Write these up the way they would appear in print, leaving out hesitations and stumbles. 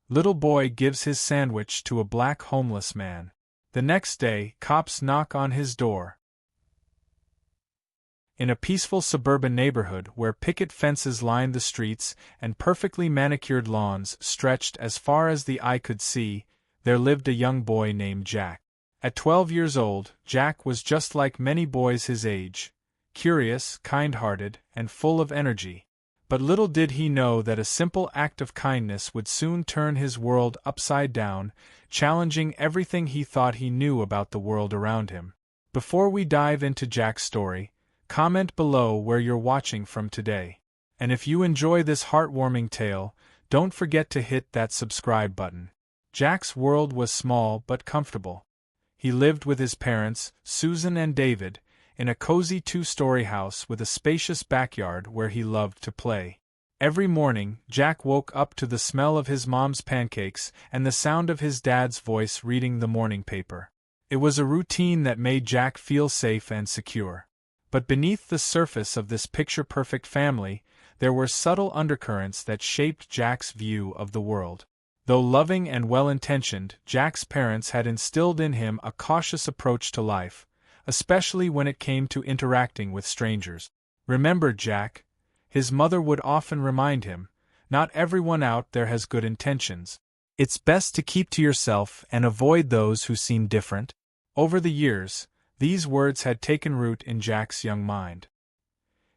Little boy gives his sandwich to a black homeless man. The next day, cops knock on his door. In a peaceful suburban neighborhood where picket fences lined the streets and perfectly manicured lawns stretched as far as the eye could see, there lived a young boy named Jack. At 12 years old, Jack was just like many boys his age, curious, kind-hearted, and full of energy. But little did he know that a simple act of kindness would soon turn his world upside down, challenging everything he thought he knew about the world around him. Before we dive into Jack's story, comment below where you're watching from today. And if you enjoy this heartwarming tale, don't forget to hit that subscribe button. Jack's world was small but comfortable. He lived with his parents, Susan and David, in a cozy 2-story house with a spacious backyard where he loved to play. Every morning, Jack woke up to the smell of his mom's pancakes and the sound of his dad's voice reading the morning paper. It was a routine that made Jack feel safe and secure. But beneath the surface of this picture-perfect family, there were subtle undercurrents that shaped Jack's view of the world. Though loving and well-intentioned, Jack's parents had instilled in him a cautious approach to life, especially when it came to interacting with strangers. "Remember, Jack," his mother would often remind him, "not everyone out there has good intentions. It's best to keep to yourself and avoid those who seem different." Over the years, these words had taken root in Jack's young mind.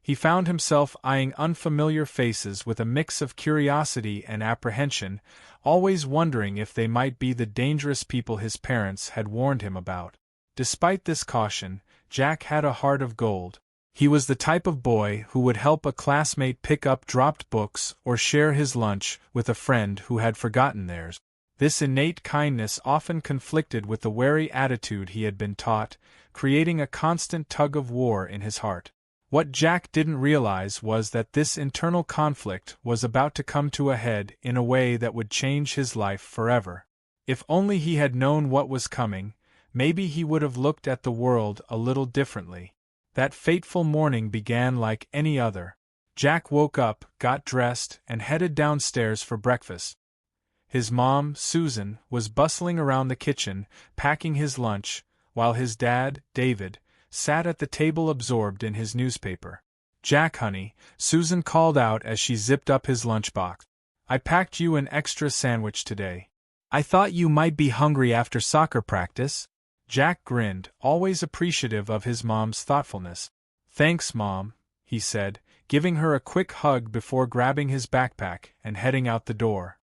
He found himself eyeing unfamiliar faces with a mix of curiosity and apprehension, always wondering if they might be the dangerous people his parents had warned him about. Despite this caution, Jack had a heart of gold. He was the type of boy who would help a classmate pick up dropped books or share his lunch with a friend who had forgotten theirs. This innate kindness often conflicted with the wary attitude he had been taught, creating a constant tug-of-war in his heart. What Jack didn't realize was that this internal conflict was about to come to a head in a way that would change his life forever. If only he had known what was coming, maybe he would have looked at the world a little differently. That fateful morning began like any other. Jack woke up, got dressed, and headed downstairs for breakfast. His mom, Susan, was bustling around the kitchen, packing his lunch, while his dad, David, sat at the table absorbed in his newspaper. "Jack, honey," Susan called out as she zipped up his lunchbox. "I packed you an extra sandwich today. I thought you might be hungry after soccer practice." Jack grinned, always appreciative of his mom's thoughtfulness. "Thanks, Mom," he said, giving her a quick hug before grabbing his backpack and heading out the door.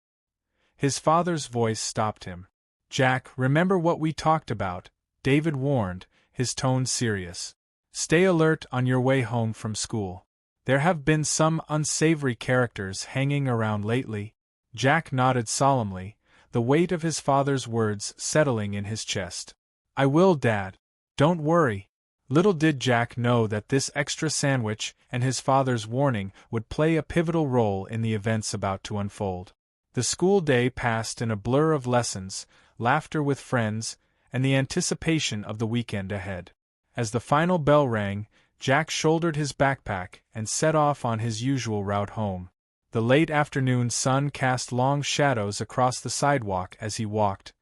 His father's voice stopped him. "Jack, remember what we talked about," David warned, his tone serious. "Stay alert on your way home from school. There have been some unsavory characters hanging around lately." Jack nodded solemnly, the weight of his father's words settling in his chest. "I will, Dad. Don't worry." Little did Jack know that this extra sandwich and his father's warning would play a pivotal role in the events about to unfold. The school day passed in a blur of lessons, laughter with friends, and the anticipation of the weekend ahead. As the final bell rang, Jack shouldered his backpack and set off on his usual route home. The late afternoon sun cast long shadows across the sidewalk as he walked,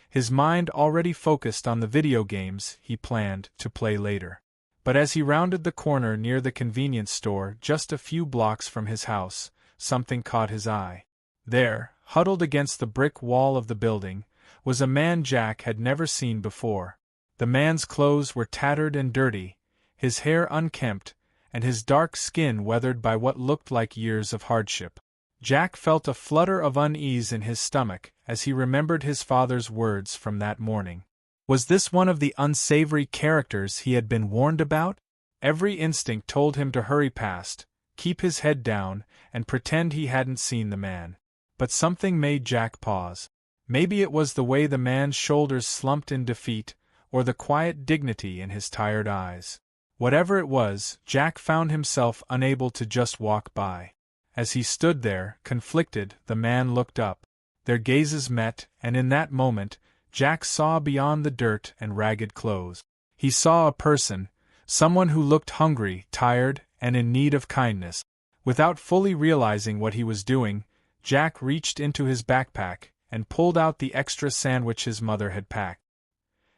his mind already focused on the video games he planned to play later. But as he rounded the corner near the convenience store just a few blocks from his house, something caught his eye. There, huddled against the brick wall of the building, was a man Jack had never seen before. The man's clothes were tattered and dirty, his hair unkempt, and his dark skin weathered by what looked like years of hardship. Jack felt a flutter of unease in his stomach as he remembered his father's words from that morning. Was this one of the unsavory characters he had been warned about? Every instinct told him to hurry past, keep his head down, and pretend he hadn't seen the man. But something made Jack pause. Maybe it was the way the man's shoulders slumped in defeat, or the quiet dignity in his tired eyes. Whatever it was, Jack found himself unable to just walk by. As he stood there, conflicted, the man looked up. Their gazes met, and in that moment, Jack saw beyond the dirt and ragged clothes. He saw a person, someone who looked hungry, tired, and in need of kindness. Without fully realizing what he was doing, Jack reached into his backpack and pulled out the extra sandwich his mother had packed.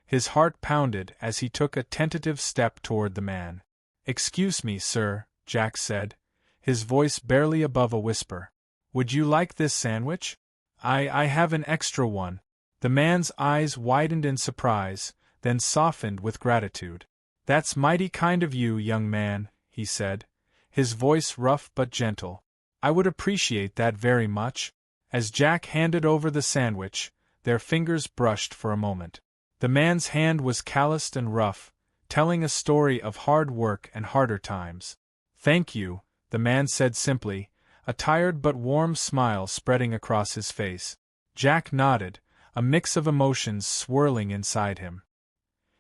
His heart pounded as he took a tentative step toward the man. "Excuse me, sir," Jack said, his voice barely above a whisper. "Would you like this sandwich? I have an extra one." The man's eyes widened in surprise, then softened with gratitude. "That's mighty kind of you, young man," he said, his voice rough but gentle. "I would appreciate that very much." As Jack handed over the sandwich, their fingers brushed for a moment. The man's hand was calloused and rough, telling a story of hard work and harder times. "Thank you," the man said simply, a tired but warm smile spreading across his face. Jack nodded, a mix of emotions swirling inside him.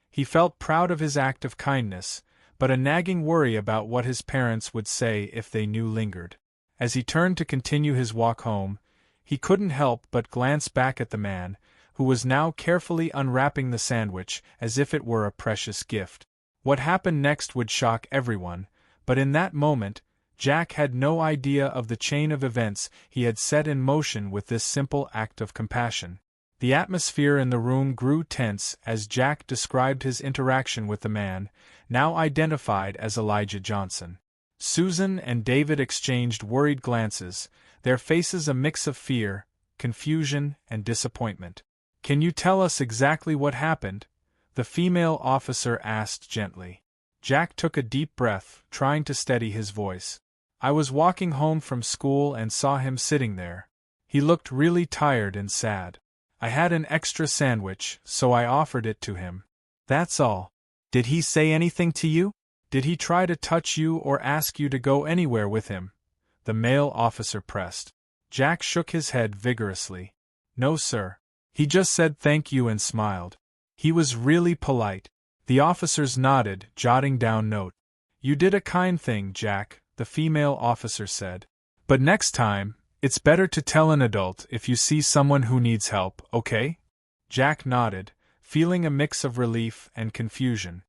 He felt proud of his act of kindness, but a nagging worry about what his parents would say if they knew lingered. As he turned to continue his walk home, he couldn't help but glance back at the man, who was now carefully unwrapping the sandwich as if it were a precious gift. What happened next would shock everyone, but in that moment, Jack had no idea of the chain of events he had set in motion with this simple act of compassion. The atmosphere in the room grew tense as Jack described his interaction with the man, now identified as Elijah Johnson. Susan and David exchanged worried glances, their faces a mix of fear, confusion, and disappointment. "Can you tell us exactly what happened?" the female officer asked gently. Jack took a deep breath, trying to steady his voice. "I was walking home from school and saw him sitting there. He looked really tired and sad. I had an extra sandwich, so I offered it to him. That's all." "Did he say anything to you? Did he try to touch you or ask you to go anywhere with him?" the male officer pressed. Jack shook his head vigorously. "No, sir. He just said thank you and smiled. He was really polite." The officers nodded, jotting down note. "You did a kind thing, Jack," the female officer said. "But next time, it's better to tell an adult if you see someone who needs help, okay?" Jack nodded, feeling a mix of relief and confusion.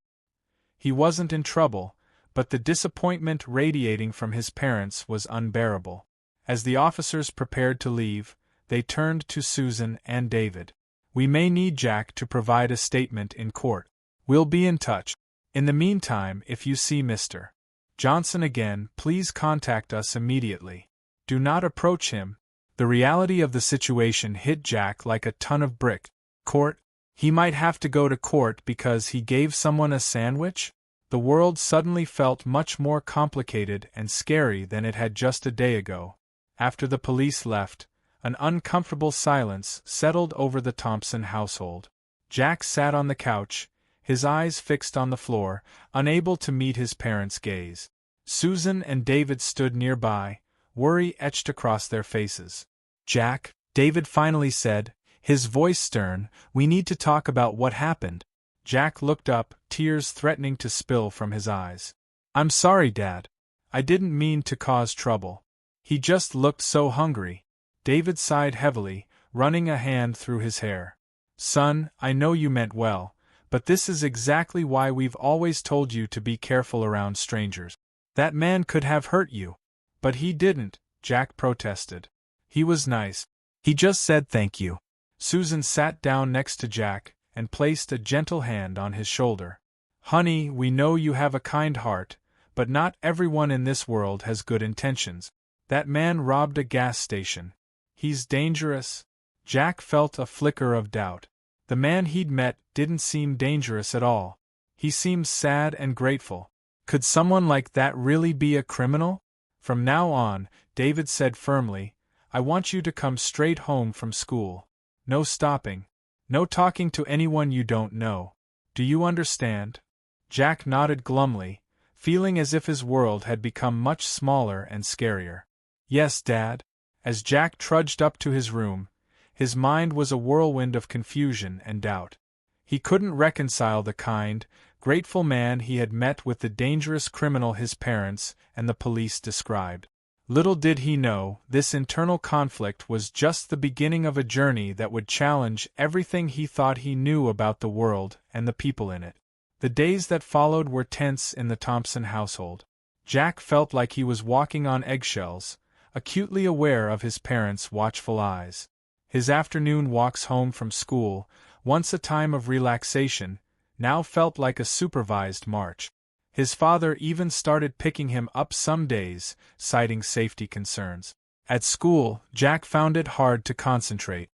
He wasn't in trouble, but the disappointment radiating from his parents was unbearable. As the officers prepared to leave, they turned to Susan and David. "We may need Jack to provide a statement in court. We'll be in touch. In the meantime, if you see Mr. Johnson again, please contact us immediately. Do not approach him." The reality of the situation hit Jack like a ton of brick. Court? He might have to go to court because he gave someone a sandwich? The world suddenly felt much more complicated and scary than it had just a day ago. After the police left, an uncomfortable silence settled over the Thompson household. Jack sat on the couch, his eyes fixed on the floor, unable to meet his parents' gaze. Susan and David stood nearby, worry etched across their faces. "Jack," David finally said, his voice stern, "we need to talk about what happened." Jack looked up, tears threatening to spill from his eyes. "I'm sorry, Dad. I didn't mean to cause trouble. He just looked so hungry." David sighed heavily, running a hand through his hair. "Son, I know you meant well, but this is exactly why we've always told you to be careful around strangers. That man could have hurt you." "But he didn't," Jack protested. "He was nice. He just said thank you." Susan sat down next to Jack and placed a gentle hand on his shoulder. "Honey, we know you have a kind heart, but not everyone in this world has good intentions. That man robbed a gas station. He's dangerous." Jack felt a flicker of doubt. The man he'd met didn't seem dangerous at all. He seemed sad and grateful. Could someone like that really be a criminal? "From now on," David said firmly, "I want you to come straight home from school. No stopping. No talking to anyone you don't know. Do you understand?" Jack nodded glumly, feeling as if his world had become much smaller and scarier. "Yes, Dad." As Jack trudged up to his room, his mind was a whirlwind of confusion and doubt. He couldn't reconcile the kind, grateful man he had met with the dangerous criminal his parents and the police described. Little did he know, this internal conflict was just the beginning of a journey that would challenge everything he thought he knew about the world and the people in it. The days that followed were tense in the Thompson household. Jack felt like he was walking on eggshells, acutely aware of his parents' watchful eyes. His afternoon walks home from school, once a time of relaxation, now felt like a supervised march. His father even started picking him up some days, citing safety concerns. At school, Jack found it hard to concentrate.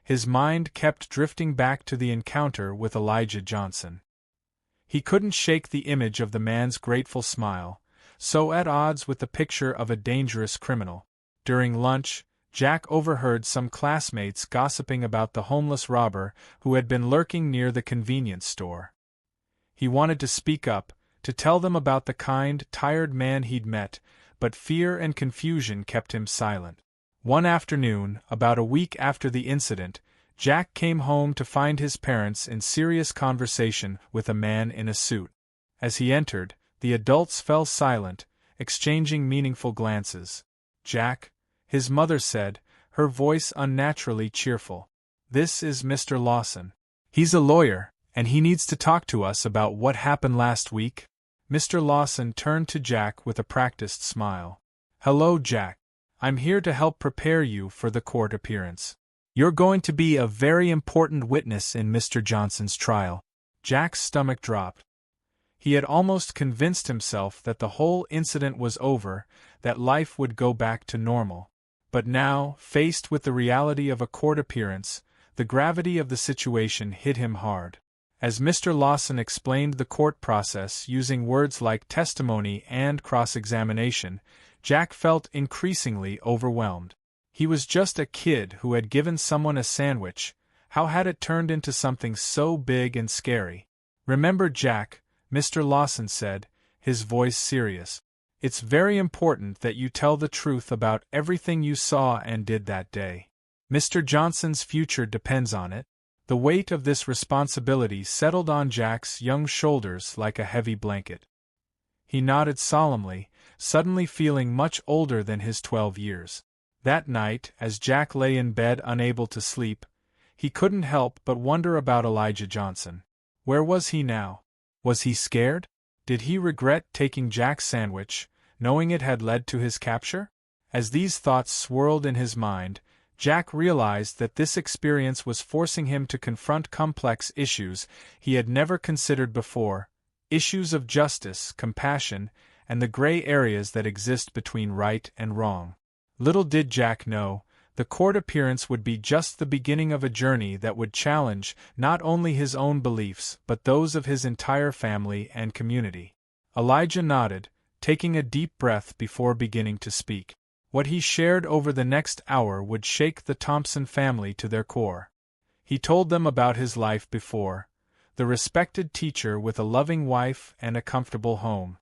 His mind kept drifting back to the encounter with Elijah Johnson. He couldn't shake the image of the man's grateful smile, so at odds with the picture of a dangerous criminal. During lunch, Jack overheard some classmates gossiping about the homeless robber who had been lurking near the convenience store. He wanted to speak up, to tell them about the kind, tired man he'd met, but fear and confusion kept him silent. One afternoon, about a week after the incident, Jack came home to find his parents in serious conversation with a man in a suit. As he entered, the adults fell silent, exchanging meaningful glances. "Jack," his mother said, her voice unnaturally cheerful. "This is Mr. Lawson. He's a lawyer, and he needs to talk to us about what happened last week." Mr. Lawson turned to Jack with a practiced smile. "Hello, Jack. I'm here to help prepare you for the court appearance. You're going to be a very important witness in Mr. Johnson's trial." Jack's stomach dropped. He had almost convinced himself that the whole incident was over, that life would go back to normal. But now, faced with the reality of a court appearance, the gravity of the situation hit him hard. As Mr. Lawson explained the court process using words like testimony and cross-examination, Jack felt increasingly overwhelmed. He was just a kid who had given someone a sandwich. How had it turned into something so big and scary? "Remember, Jack," Mr. Lawson said, his voice serious. "It's very important that you tell the truth about everything you saw and did that day. Mr. Johnson's future depends on it." The weight of this responsibility settled on Jack's young shoulders like a heavy blanket. He nodded solemnly, suddenly feeling much older than his 12 years. That night, as Jack lay in bed unable to sleep, he couldn't help but wonder about Elijah Johnson. Where was he now? Was he scared? Did he regret taking Jack's sandwich, knowing it had led to his capture? As these thoughts swirled in his mind, Jack realized that this experience was forcing him to confront complex issues he had never considered before, issues of justice, compassion, and the gray areas that exist between right and wrong. Little did Jack know, the court appearance would be just the beginning of a journey that would challenge not only his own beliefs but those of his entire family and community. Elijah nodded, taking a deep breath before beginning to speak. What he shared over the next hour would shake the Thompson family to their core. He told them about his life before, the respected teacher with a loving wife and a comfortable home.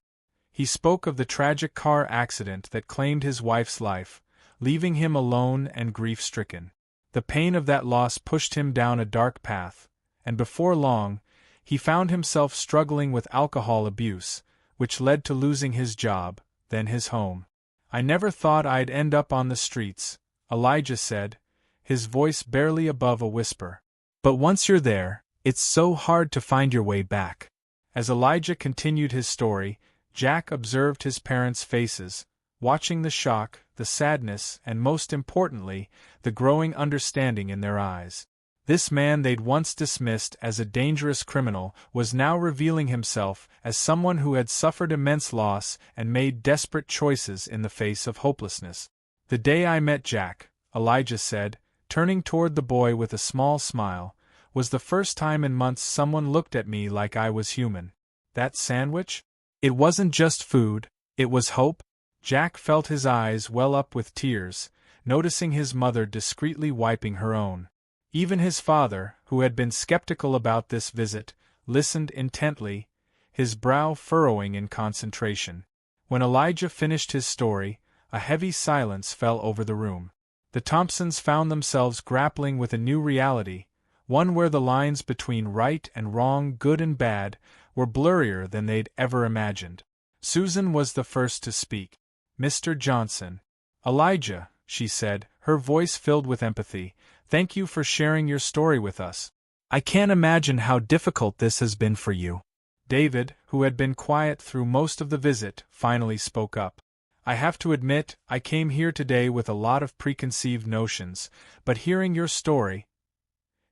He spoke of the tragic car accident that claimed his wife's life, leaving him alone and grief-stricken. The pain of that loss pushed him down a dark path, and before long, he found himself struggling with alcohol abuse, which led to losing his job, then his home. "I never thought I'd end up on the streets," Elijah said, his voice barely above a whisper. "But once you're there, it's so hard to find your way back." As Elijah continued his story, Jack observed his parents' faces, watching the shock, the sadness, and most importantly, the growing understanding in their eyes. This man they'd once dismissed as a dangerous criminal was now revealing himself as someone who had suffered immense loss and made desperate choices in the face of hopelessness. "The day I met Jack," Elijah said, turning toward the boy with a small smile, "was the first time in months someone looked at me like I was human. That sandwich? It wasn't just food, it was hope." Jack felt his eyes well up with tears, noticing his mother discreetly wiping her own. Even his father, who had been skeptical about this visit, listened intently, his brow furrowing in concentration. When Elijah finished his story, a heavy silence fell over the room. The Thompsons found themselves grappling with a new reality, one where the lines between right and wrong, good and bad, were blurrier than they'd ever imagined. Susan was the first to speak. "Mr. Johnson." "Elijah," she said, her voice filled with empathy, "thank you for sharing your story with us. I can't imagine how difficult this has been for you." David, who had been quiet through most of the visit, finally spoke up. I have to admit, I came here today with a lot of preconceived notions, but hearing your story,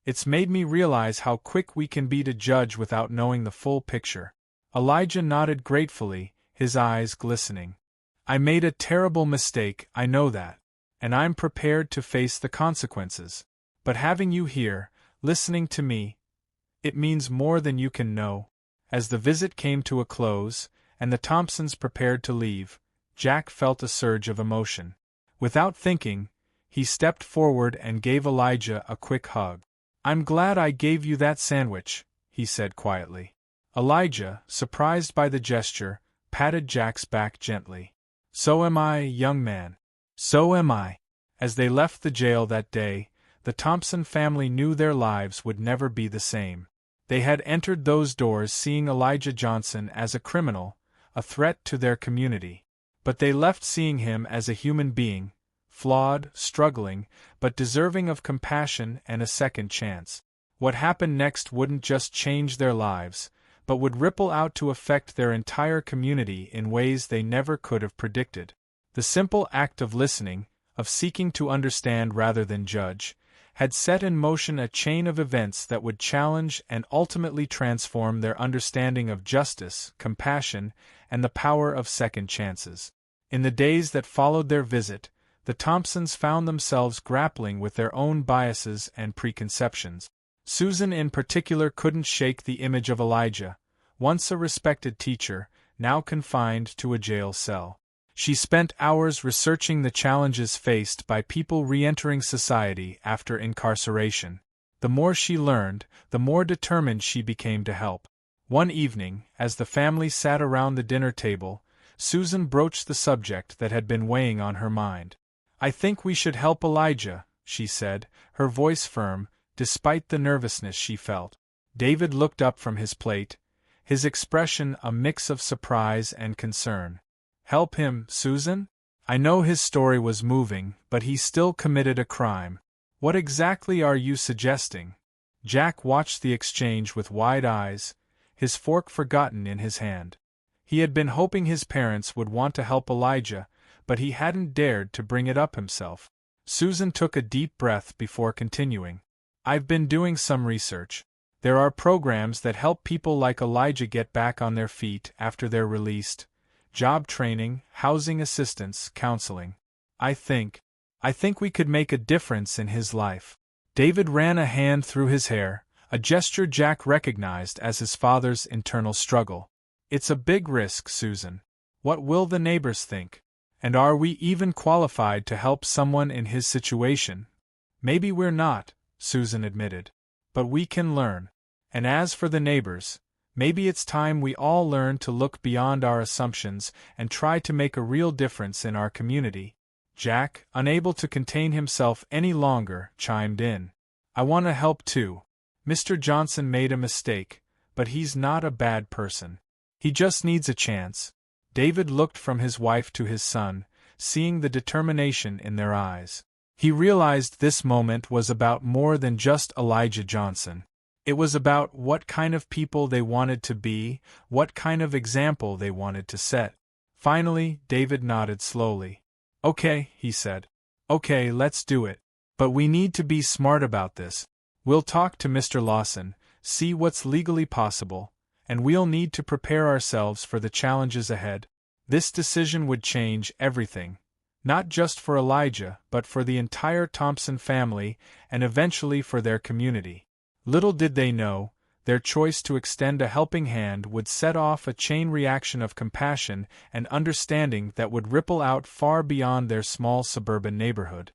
it's made me realize how quick we can be to judge without knowing the full picture. Elijah nodded gratefully, his eyes glistening. I made a terrible mistake, I know that, and I'm prepared to face the consequences. But having you here, listening to me, it means more than you can know. As the visit came to a close, and the Thompsons prepared to leave, Jack felt a surge of emotion. Without thinking, he stepped forward and gave Elijah a quick hug. I'm glad I gave you that sandwich, he said quietly. Elijah, surprised by the gesture, patted Jack's back gently. So am I, young man. So am I. As they left the jail that day, the Thompson family knew their lives would never be the same. They had entered those doors seeing Elijah Johnson as a criminal, a threat to their community. But they left seeing him as a human being, flawed, struggling, but deserving of compassion and a second chance. What happened next wouldn't just change their lives, but would ripple out to affect their entire community in ways they never could have predicted. The simple act of listening, of seeking to understand rather than judge, had set in motion a chain of events that would challenge and ultimately transform their understanding of justice, compassion, and the power of second chances. In the days that followed their visit, the Thompsons found themselves grappling with their own biases and preconceptions. Susan in particular couldn't shake the image of Elijah, once a respected teacher, now confined to a jail cell. She spent hours researching the challenges faced by people re-entering society after incarceration. The more she learned, the more determined she became to help. One evening, as the family sat around the dinner table, Susan broached the subject that had been weighing on her mind. I think we should help Elijah, she said, her voice firm, despite the nervousness she felt. David looked up from his plate, his expression a mix of surprise and concern. Help him, Susan? I know his story was moving, but he still committed a crime. What exactly are you suggesting? Jack watched the exchange with wide eyes, his fork forgotten in his hand. He had been hoping his parents would want to help Elijah, but he hadn't dared to bring it up himself. Susan took a deep breath before continuing. I've been doing some research. There are programs that help people like Elijah get back on their feet after they're released. Job training, housing assistance, counseling. I think we could make a difference in his life. David ran a hand through his hair, a gesture Jack recognized as his father's internal struggle. It's a big risk, Susan. What will the neighbors think? And are we even qualified to help someone in his situation? Maybe we're not, Susan admitted. But we can learn. And as for the neighbors, maybe it's time we all learn to look beyond our assumptions and try to make a real difference in our community. Jack, unable to contain himself any longer, chimed in. I want to help too. Mr. Johnson made a mistake, but he's not a bad person. He just needs a chance. David looked from his wife to his son, seeing the determination in their eyes. He realized this moment was about more than just Elijah Johnson. It was about what kind of people they wanted to be, what kind of example they wanted to set. Finally, David nodded slowly. Okay, he said. Okay, let's do it. But we need to be smart about this. We'll talk to Mr. Lawson, see what's legally possible, and we'll need to prepare ourselves for the challenges ahead. This decision would change everything, not just for Elijah, but for the entire Thompson family and eventually for their community. Little did they know, their choice to extend a helping hand would set off a chain reaction of compassion and understanding that would ripple out far beyond their small suburban neighborhood.